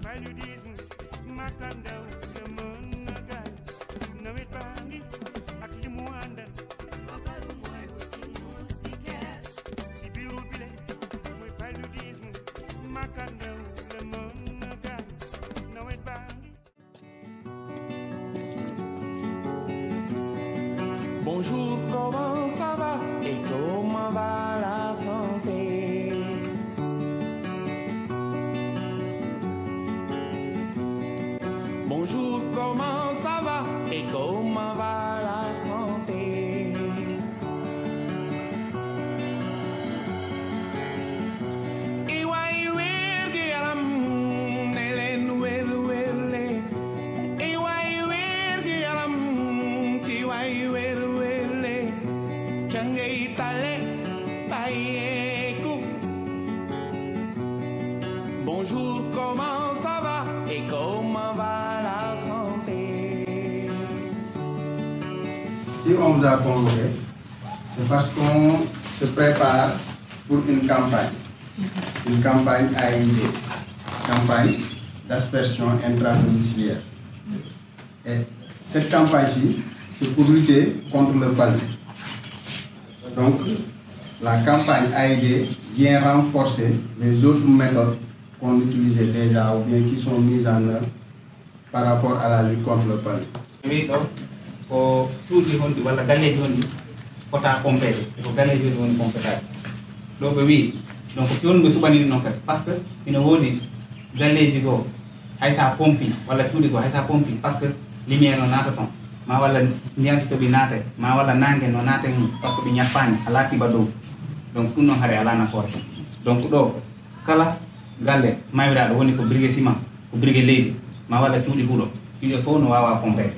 paludisme makandaw la mën na gaañ nawet baa ngi ak li mu àndal fagaru mooy wuti moustiquaire si biiru bile mooy paludisme makandaw la mën na gaañ nawet baa ngi. Bonjour, comment ça va et comment va la santé? Bonjour, comment ça va et comment va la santé? Iwai wergi yaram nelen wel welle. Iwai wergi yaram tiwai wel welle. Changei tale payeku. Bonjour, comment ça va et comment va la santé? Si on vous a convoqué, c'est parce qu'on se prépare pour une campagne AID, campagne d'aspersion intradomiciliaire. Et cette campagne-ci, c'est pour lutter contre le palu. Donc, la campagne AID vient renforcer les autres méthodes qu'on utilisait déjà ou bien qui sont mises en œuvre par rapport à la lutte contre le palu. Oui, donc, ko cuuɗi honɗi walla galleji honɗi fota pompede ko galleji honɗi woni pompetade ɗo ɓe wi donc joni ɓe suɓanini noon kadi par ce que ina woodi galleji goo hay sa pompi walla cuuɗi goo hay sa pompi par ce que lumiére no naata toon ma walla ndiyam so toɓi naate ma walla nangue no naate mum par ce que ɓe ñappani ala tiɓa dow donc ɗum noon haade ala nafoore toon donc ɗo kala galle mawiraɗo woni ko brigue ciment ko brigue leydi ma walla cuuɗi huuɗo ɗiɗo fof no wawa pompede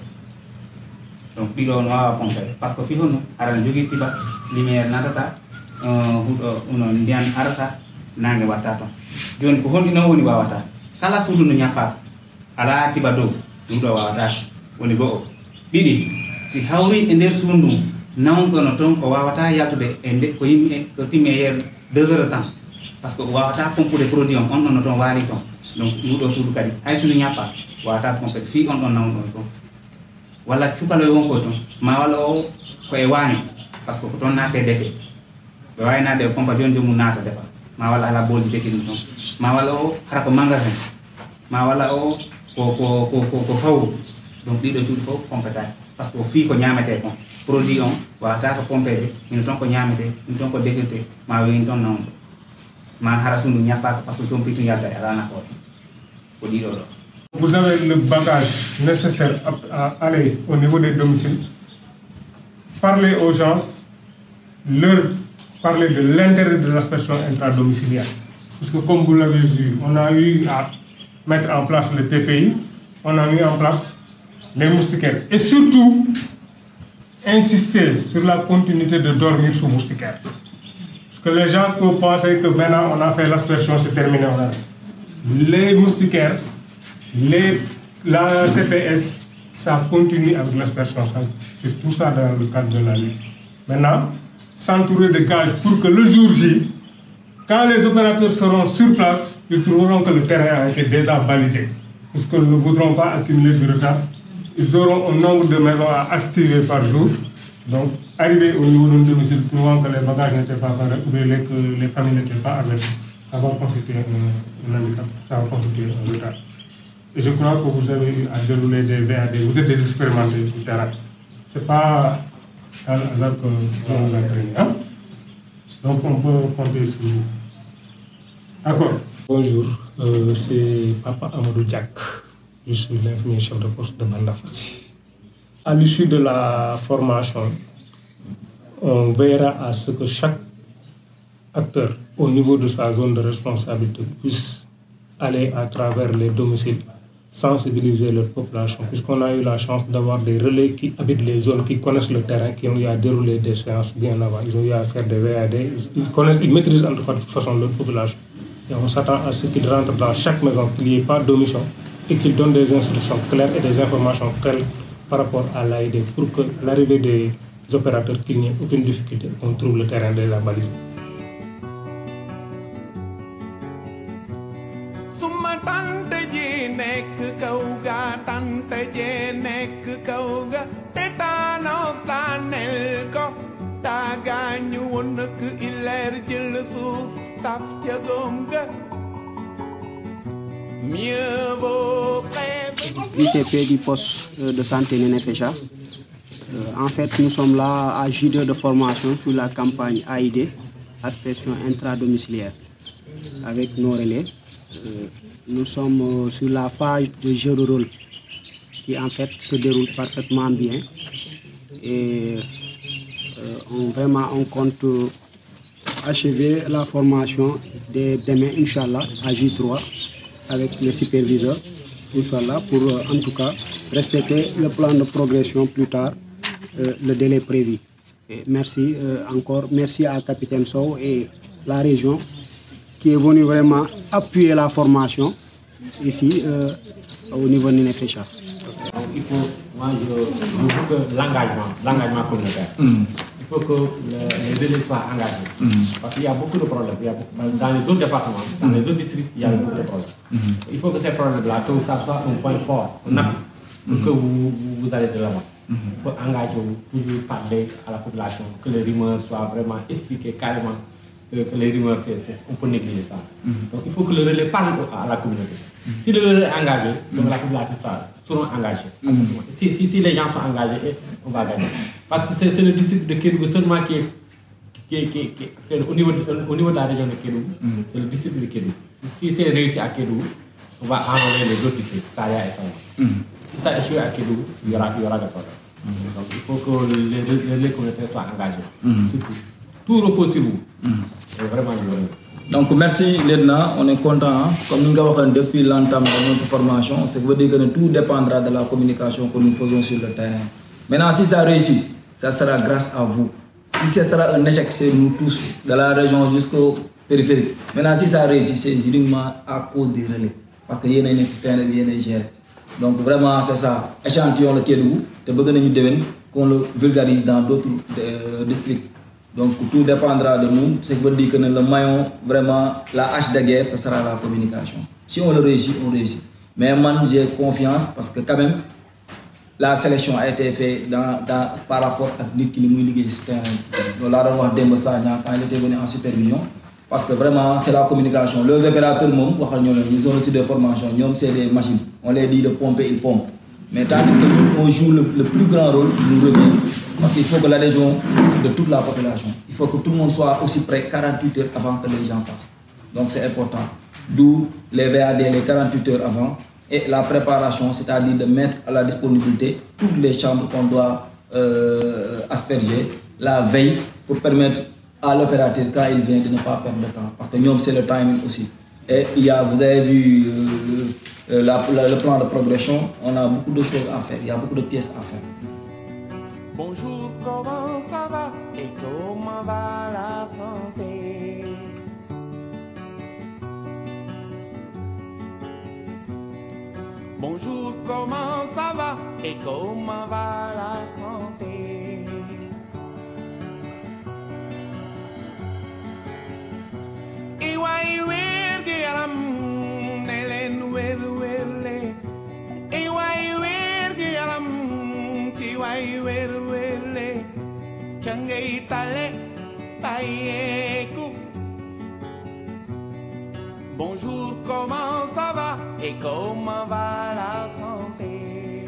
donc ɗiɗo no wawa pompede par ce que fi honno aɗa jogui tiba lumiére natata huuɗo uno ndiyan arata nangue watta toon joni ko honɗi noon woni wawata kala suudu no ñaffaka ala tiba dow ɗum ɗo wawata woni go'o ɗiɗi si hawri e nder suudu ndum nawɗo no toon o wawata yaltude e nde ko yimɓe ko timmi e yer 2 heures de temps par ce que o wawata pompude produit on ɗon no toon waali toon donc ɗuɗo suudu kadi hay sono ñappa wawata pompede fi on ɗon nawɗon toon walla cukaloye wonkoye toon ma walla o koye waaño par ce que ko toon naate defe ɓe wawi naatde ɓe pompa joni jomum naata defa ma walla ala bolji defi ɗum toon ma walla o hara ko magasin ma walla o ko fawru donc ɗiɗo cuuɗi fof pompetaki par ce que o fii ko ñamete kon produit on wawata ko pompede ina toon ko ñamete ina toon ko defirte ma wini toon nawɗo ma hara sundu ñappaka par ce que toon pitu yalta e ala nafoore ko ɗiɗo ɗo. Vous avez le bagage nécessaire à aller au niveau des domiciles, parler aux gens, leur parler de l'intérêt de l'aspersion intradomiciliaire. Parce que comme vous l'avez vu, on a eu à mettre en place le TPI, on a mis en place les moustiquaires. Et surtout, insister sur la continuité de dormir sous moustiquaire. Parce que les gens peuvent penser que maintenant on a fait l'aspersion, c'est terminé. Les moustiquaires, la CPS, ça continue avec l'aspersion. C'est tout ça dans le cadre de la lutte. Maintenant, s'entourer de gages pour que le jour J, quand les opérateurs seront sur place, ils trouveront que le terrain a été déjà balisé. Parce qu'ils ne voudront pas accumuler du retard. Ils auront un nombre de maisons à activer par jour. Donc, arriver au niveau d'un domicile, trouvant que les bagages n'étaient pas faits ou que les familles n'étaient pas averties, ça va constituer un handicap, ça va constituer un retard. Et je crois que vous avez eu à dérouler des VAD, vous êtes des expérimentés du terrain. Ce n'est pas un hasard que vous vous entraînez. Hein? Donc on peut compter sur vous. D'accord. Bonjour, c'est Papa Amadou Diak. Je suis l'infirmier chef de poste de Bandafassi. À l'issue de la formation, on veillera à ce que chaque acteur au niveau de sa zone de responsabilité puisse aller à travers les domiciles, sensibiliser leur population, puisqu'on a eu la chance d'avoir des relais qui habitent les zones, qui connaissent le terrain, qui ont eu à dérouler des séances bien avant. Ils ont eu à faire des VAD, ils maîtrisent en tout cas de toute façon leur population. Et on s'attend à ce qu'ils rentrent dans chaque maison, qu'il n'y ait pas d'omission et qu'ils donnent des instructions claires et des informations claires par rapport à l'AID pour que l'arrivée des opérateurs, qu'il n'y ait aucune difficulté, on trouve le terrain déjà balisé. jee nekk kaw ga tétanos daaneel ko taagaañu woon nak ileer jël suuf taf ca góom ga mieux vaut ICP du poste de santé Nénéfécha. En fait, nous sommes là à J2 de formation sur la campagne AID, aspersion intradomiciliaire, avec nos relais. Nous sommes sur la phase de jeu de rôle qui en fait se déroule parfaitement bien et on compte achever la formation dès demain, Inch'Allah, à J3 avec les superviseurs, Inch'Allah, pour en tout cas respecter le plan de progression plus tard, le délai prévu. Et merci encore, merci à Capitaine Sow et la région qui est venu vraiment appuyer la formation ici au niveau de Nénéfécha. Il faut, moi je veux que l'engagement communautaire. Il faut que les élèves soient engagés. Parce qu'il y a beaucoup de problèmes. Dans les autres départements, dans les autres districts, il y a beaucoup de problèmes. Il faut que ces problèmes-là, que ça soit un point fort, un appui, pour que vous allez de l'avant. Il faut engager, toujours parler à la population, que les rumeurs soient vraiment expliquées carrément. Que les rumeurs, on peut négliger ça. Donc il faut que le relais parle à la communauté. Si le relais est engagé, donc la population sera engagée. Si les gens sont engagés, on va gagner. Parce que c'est le district de Kédougou seulement qui est au niveau de la région de Kédougou, c'est le district de Kédougou. Si c'est réussi à Kédougou, on va enlever les autres districts, Saya et Sama. Si ça échoue à Kédougou, il y aura des problèmes. Donc il faut que les relais communautaires soient engagés. Surtout. Tout repose sur vous. Vraiment, donc merci Lieutenant, on est content. Comme nous l'avons dit depuis l'entame de notre formation, c'est veut dire que tout dépendra de la communication que nous faisons sur le terrain. Maintenant, si ça réussit, ça sera grâce à vous. Si ce sera un échec, c'est nous tous, de la région jusqu'au périphérique. Maintenant, si ça réussit, c'est uniquement à cause des relais. Parce qu'il y a un terrain bien géré. Donc vraiment, c'est ça. Échantillon le Kédougou, qu'on le vulgarise dans d'autres districts. Donc tout dépendra de nous, ce qui veut dire que le maillon, vraiment, la hache de guerre, ce sera la communication. Si on le réussit, on réussit. Mais moi, j'ai confiance parce que quand même, la sélection a été faite par rapport à ce qui est lié sur le terrain. Donc là, on a dit quand il était venu en supervision, parce que vraiment, c'est la communication. Les opérateurs, ils ont reçu des formations, c'est des machines. On les dit de pomper, ils pompent. Mais tandis que nous, on joue le plus grand rôle, nous revient. Parce qu'il faut que l'adhésion de toute la population, il faut que tout le monde soit aussi prêt 48 heures avant que les gens passent. Donc c'est important. D'où les VAD, les 48 heures avant, et la préparation, c'est-à-dire de mettre à la disponibilité toutes les chambres qu'on doit asperger la veille pour permettre à l'opérateur, quand il vient, de ne pas perdre de temps. Parce que nous, c'est le timing aussi. Et vous avez vu le plan de progression, on a beaucoup de choses à faire, il y a beaucoup de pièces à faire. Bonjour, comment ça va et comment va la santé? Bonjour, comment ça va et comment va la santé? Iwai wergi yaram nelen werwele. Iwai wergi yaram tiwai werwele. Changay tale payeku. Bonjour, comment ça va et comment va la santé?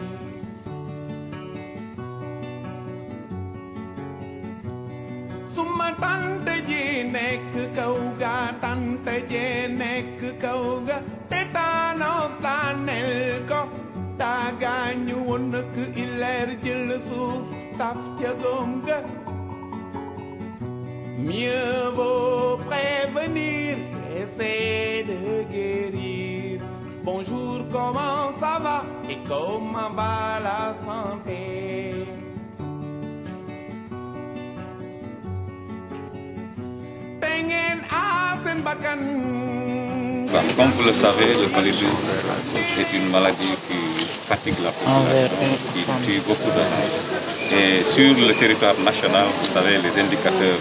Suma tante ji nekk kaw ga, tante ji nekk kaw ga, tétanos daaneel ko, taagaañu woon nak ileer jël suuf taf ca góom ga. Mieux vaut prévenir qu'essayer de guérir. Bonjour, comment ça va et comment va la santé? Comme vous le savez, le paludisme est une maladie qui fatigue la population, qui tue beaucoup de gens. Et sur le territoire national, vous savez, les indicateurs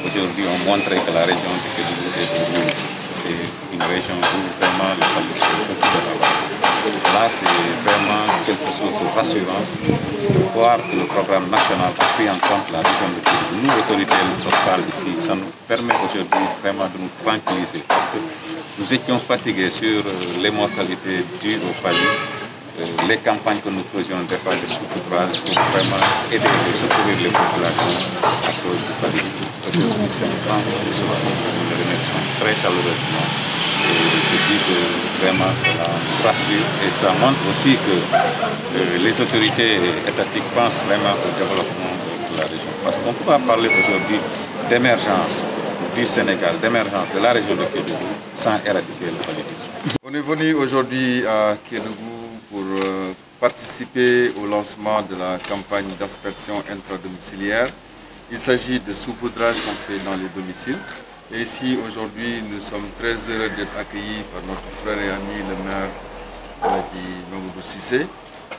aujourd'hui ont montré que la région de Kédougou est rouge. C'est une région où vraiment le paludisme est beaucoup de Là, c'est vraiment quelque chose de rassurant de voir que le programme national a pris en compte la région de Kédougou. Nous, autorités locales ici, ça nous permet aujourd'hui vraiment de nous tranquilliser parce que nous étions fatigués sur les mortalités dues au palud, les campagnes que nous faisions des phases de saupoudrage pour vraiment aider et secourir les populations à cause du palud. Aujourd'hui, c'est un grand événement. Nous le remercions très chaleureusement. Et je dis que vraiment cela nous rassure et ça montre aussi que les autorités étatiques pensent vraiment au développement de la région. Parce qu'on ne peut pas parler aujourd'hui d'émergence du Sénégal, d'émergence de la région de Kédougou sans éradiquer le paludisme. On est venu aujourd'hui à Kédougou pour participer au lancement de la campagne d'aspersion intradomiciliaire. Il s'agit de saupoudrage qu'on fait dans les domiciles. Et ici, aujourd'hui, nous sommes très heureux d'être accueillis par notre frère et ami, le maire Mamoudou Cissé,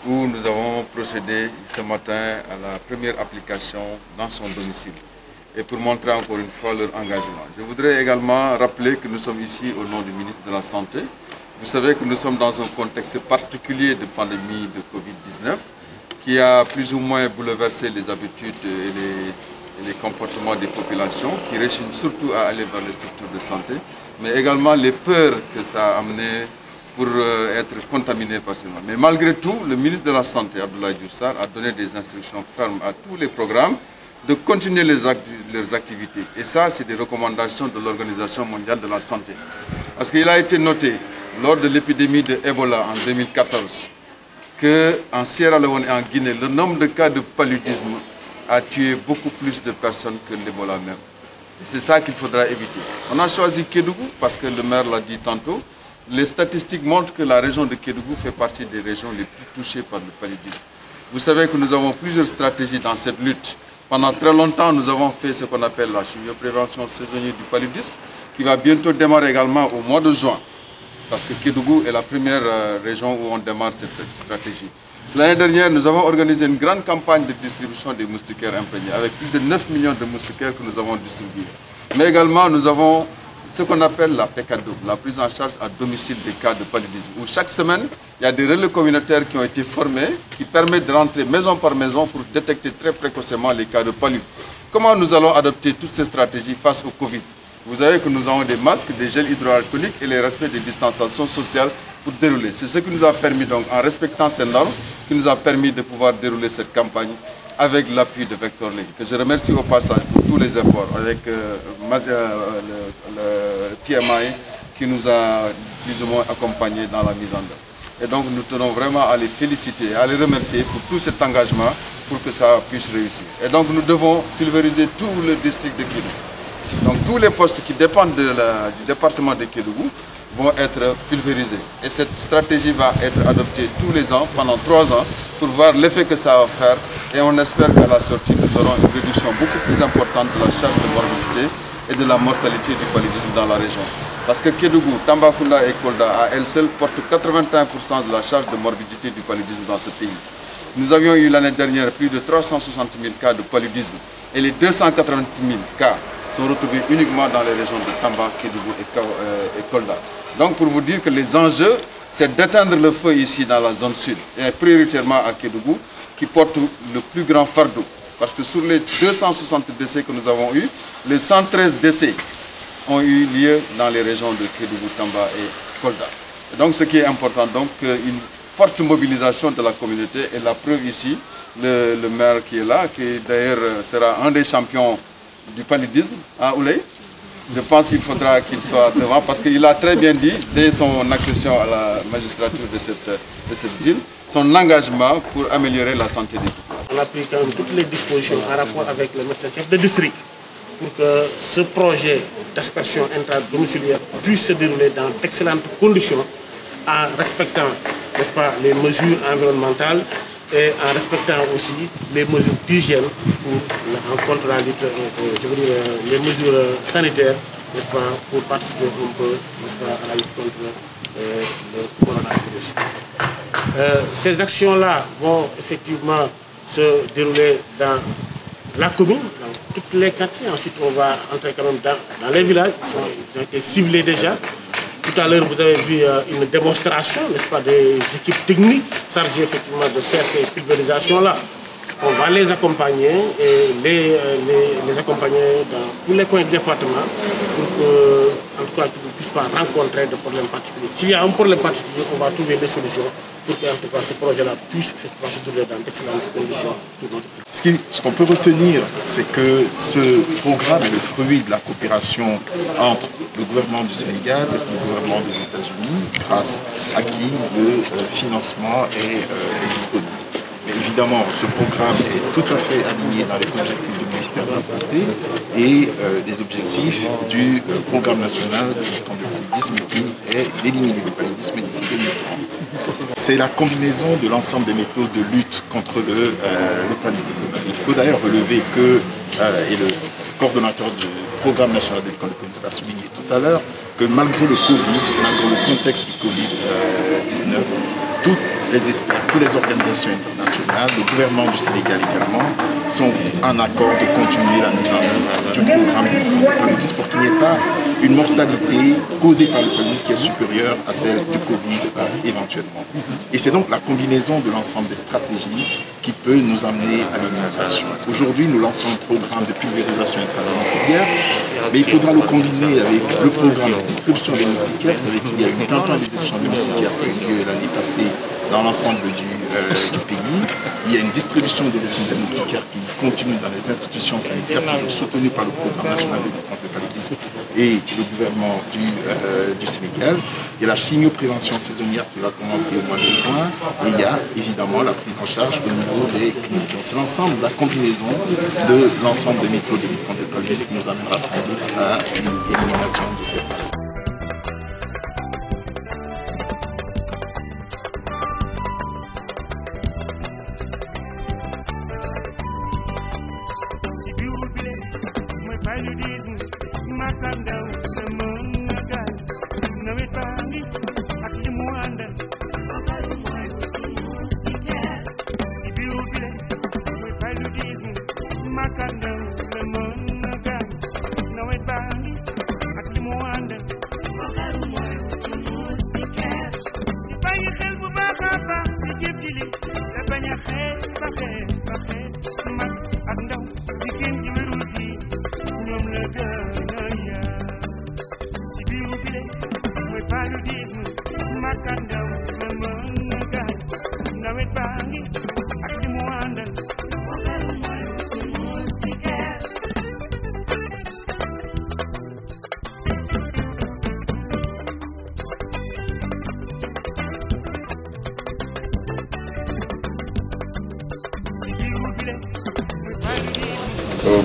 où nous avons procédé ce matin à la première application dans son domicile. Et pour montrer encore une fois leur engagement. Je voudrais également rappeler que nous sommes ici au nom du ministre de la Santé. Vous savez que nous sommes dans un contexte particulier de pandémie de Covid-19 qui a plus ou moins bouleversé les habitudes et les comportements des populations, qui rechignent surtout à aller vers les structures de santé, mais également les peurs que ça a amené pour être contaminé par ce mal. Mais malgré tout, le ministre de la Santé, Abdoulaye Diouf Sarr, a donné des instructions fermes à tous les programmes de continuer leurs activités. Et ça, c'est des recommandations de l'Organisation mondiale de la santé. Parce qu'il a été noté, lors de l'épidémie de Ebola en 2014, qu'en Sierra Leone et en Guinée, le nombre de cas de paludisme a tué beaucoup plus de personnes que l'Ebola même. Et c'est ça qu'il faudra éviter. On a choisi Kédougou parce que le maire l'a dit tantôt. Les statistiques montrent que la région de Kédougou fait partie des régions les plus touchées par le paludisme. Vous savez que nous avons plusieurs stratégies dans cette lutte. Pendant très longtemps, nous avons fait ce qu'on appelle la chimioprévention saisonnière du paludisme, qui va bientôt démarrer également au mois de juin. Parce que Kédougou est la première région où on démarre cette stratégie. L'année dernière, nous avons organisé une grande campagne de distribution des moustiquaires imprégnés, avec plus de 9 millions de moustiquaires que nous avons distribués. Mais également, nous avons ce qu'on appelle la PECADO, la prise en charge à domicile des cas de paludisme, où chaque semaine, il y a des relais communautaires qui ont été formés, qui permettent de rentrer maison par maison pour détecter très précocement les cas de paludisme. Comment nous allons adopter toutes ces stratégies face au Covid? Vous savez que nous avons des masques, des gels hydroalcooliques et le respect des distanciations sociales pour dérouler. C'est ce qui nous a permis, donc, en respectant ces normes, qui nous a permis de pouvoir dérouler cette campagne avec l'appui de Vector League, que je remercie au passage pour tous les efforts, avec le PMI qui nous a plus ou moins accompagnés dans la mise en œuvre. Et donc nous tenons vraiment à les féliciter, à les remercier pour tout cet engagement pour que ça puisse réussir. Et donc nous devons pulvériser tout le district de Kédougou. Donc tous les postes qui dépendent du département de Kédougou vont être pulvérisés. Et cette stratégie va être adoptée tous les ans, pendant 3 ans, pour voir l'effet que ça va faire. Et on espère qu'à la sortie, nous aurons une réduction beaucoup plus importante de la charge de morbidité et de la mortalité du paludisme dans la région. Parce que Kédougou, Tambacounda et Kolda, à elles seules, portent 81% de la charge de morbidité du paludisme dans ce pays. Nous avions eu l'année dernière plus de 360 000 cas de paludisme. Et les 280 000 cas sont retrouvés uniquement dans les régions de Tamba, Kédougou et Kolda. Donc pour vous dire que les enjeux, c'est d'éteindre le feu ici dans la zone sud, et prioritairement à Kédougou, qui porte le plus grand fardeau. Parce que sur les 260 décès que nous avons eus, les 113 décès ont eu lieu dans les régions de Kédougou, Tamba et Kolda. Et donc ce qui est important, donc une forte mobilisation de la communauté, et la preuve ici, le maire qui est là, qui d'ailleurs sera un des champions du paludisme à Oulé. Je pense qu'il faudra qu'il soit devant parce qu'il a très bien dit, dès son accession à la magistrature de cette ville, son engagement pour améliorer la santé des populations. On a pris quand même toutes les dispositions en rapport avec le médecin chef de district pour que ce projet d'aspersion intradomiciliaire puisse se dérouler dans d'excellentes conditions en respectant, n'est-ce pas, les mesures environnementales et en respectant aussi les mesures d'hygiène contre la lutte, je veux dire, les mesures sanitaires, n'est-ce pas, pour participer un peu, n'est-ce pas, à la lutte contre le coronavirus. Ces actions-là vont effectivement se dérouler dans la commune, dans tous les quartiers. Ensuite, on va entrer quand même dans les villages, ils ont été ciblés déjà. Tout à l'heure, vous avez vu une démonstration, n'est-ce pas, des équipes techniques chargées effectivement de faire ces pulvérisations-là. On va les accompagner et les accompagner dans tous les coins du département pour que, en tout cas, qu'ils ne puissent pas rencontrer de problèmes particuliers. S'il y a un problème particulier, on va trouver des solutions pour que, en tout cas, ce projet-là puisse effectivement se dérouler dans d'excellentes conditions sur notre site. Ce qu'on peut retenir, c'est que ce programme est le fruit de la coopération entre le gouvernement du Sénégal et le gouvernement des États-Unis, grâce à qui le financement est disponible. Mais évidemment, ce programme est tout à fait aligné dans les objectifs du ministère de la Santé et des objectifs du programme national contre le paludisme qui est d'éliminer le paludisme d'ici 2030. C'est la combinaison de l'ensemble des méthodes de lutte contre le paludisme. Il faut d'ailleurs relever que, et le coordonnateur du programme national de lutte contre le paludisme l'a souligné tout à l'heure, que malgré le Covid, malgré le contexte du Covid-19, tous les experts, toutes les organisations internationales, le gouvernement du Sénégal également, sont en accord de continuer la mise en œuvre du programme de lutte contre le paludisme pour qu'il n'y ait pas une mortalité causée par le paludisme qui est supérieure à celle du Covid éventuellement. Et c'est donc la combinaison de l'ensemble des stratégies qui peut nous amener à l'immunisation. Aujourd'hui, nous lançons un programme de pulvérisation intradomiciliaire, mais il faudra le combiner avec le programme de distribution des moustiquaires. Vous savez qu'il y a une campagne de distribution des moustiquaires qui a eu lieu l'année passée dans l'ensemble du pays. Il y a une distribution de des moustiquaires qui continue dans les institutions sanitaires, toujours soutenues par le programme national de lutte contre le paludisme et le gouvernement du Sénégal. Il y a la chimioprévention saisonnière qui va commencer au mois de juin et il y a évidemment la prise en charge au niveau des cliniques. C'est l'ensemble, la combinaison de l'ensemble des méthodes de lutte contre le paludisme qui nous amènera sans doute à une élimination de ces maladies.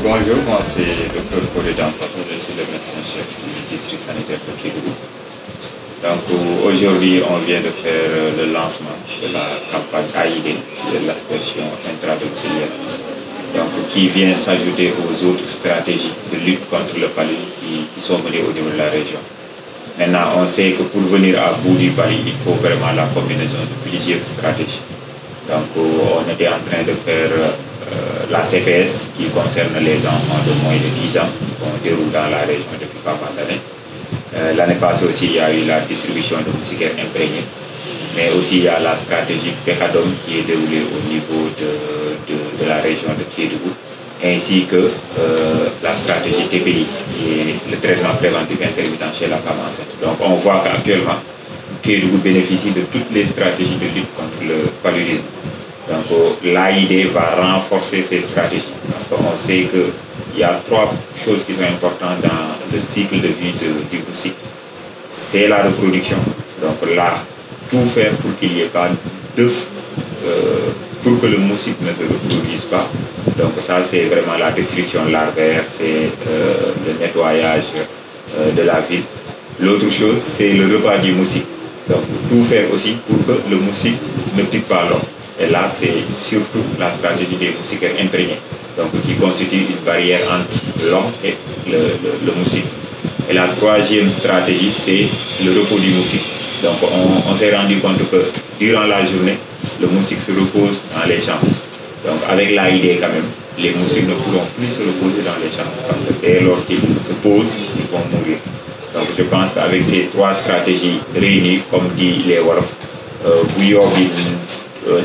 Bonjour, moi c'est le Dr Coré Dampato, je suis le médecin-chef du district sanitaire de Kédougou. Donc aujourd'hui on vient de faire le lancement de la campagne AID, qui est l'aspersion intradomiciliaire, donc qui vient s'ajouter aux autres stratégies de lutte contre le paludisme qui sont menées au niveau de la région. Maintenant on sait que pour venir à bout du paludisme, il faut vraiment la combinaison de plusieurs stratégies. Donc on était en train de faire la CPS qui concerne les enfants de moins de 10 ans qu'on déroule dans la région depuis pas mal d'années. L'année passée aussi, il y a eu la distribution de moustiquaires imprégnés, mais aussi il y a la stratégie PECADOM qui est déroulée au niveau de la région de Kédougou, ainsi que la stratégie TPI qui est le traitement préventif intermittent chez la femme enceinte. Donc on voit qu'actuellement, Kédougou bénéficie de toutes les stratégies de lutte contre le paludisme. Donc l'AID va renforcer ces stratégies parce qu'on sait qu'il y a trois choses qui sont importantes dans le cycle de vie du moustique. C'est la reproduction, donc là, tout faire pour qu'il n'y ait pas d'œufs, pour que le moustique ne se reproduise pas. Donc ça c'est vraiment la destruction larvaire, c'est le nettoyage de la ville. L'autre chose c'est le repas du moustique, donc tout faire aussi pour que le moustique ne pique pas l'homme. Et là, c'est surtout la stratégie des moustiquaires imprégnés, donc qui constitue une barrière entre l'homme et le moustique. Et la troisième stratégie, c'est le repos du moustique. Donc on s'est rendu compte que durant la journée, le moustique se repose dans les champs. Donc avec l'AID quand même, les moustiques ne pourront plus se reposer dans les champs parce que dès lors qu'ils se posent, ils vont mourir. Donc Donc je pense qu'avec ces 3 stratégies réunies, comme dit les Wolof, Bouyobi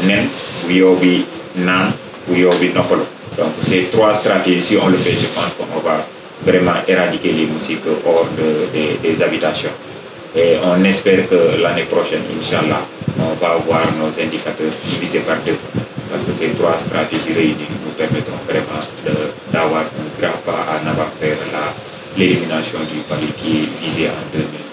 Nen, Bouyobi Nan, Bouyobi Nopolo. Donc ces 3 stratégies, si on le fait, je pense qu'on va vraiment éradiquer les moustiques hors des habitations. Et on espère que l'année prochaine, Inch'Allah, on va voir nos indicateurs divisés par 2. Parce que ces 3 stratégies réunies nous permettront vraiment d'avoir un grand pas en avant vers l'élimination du palu qui est visé en 2020.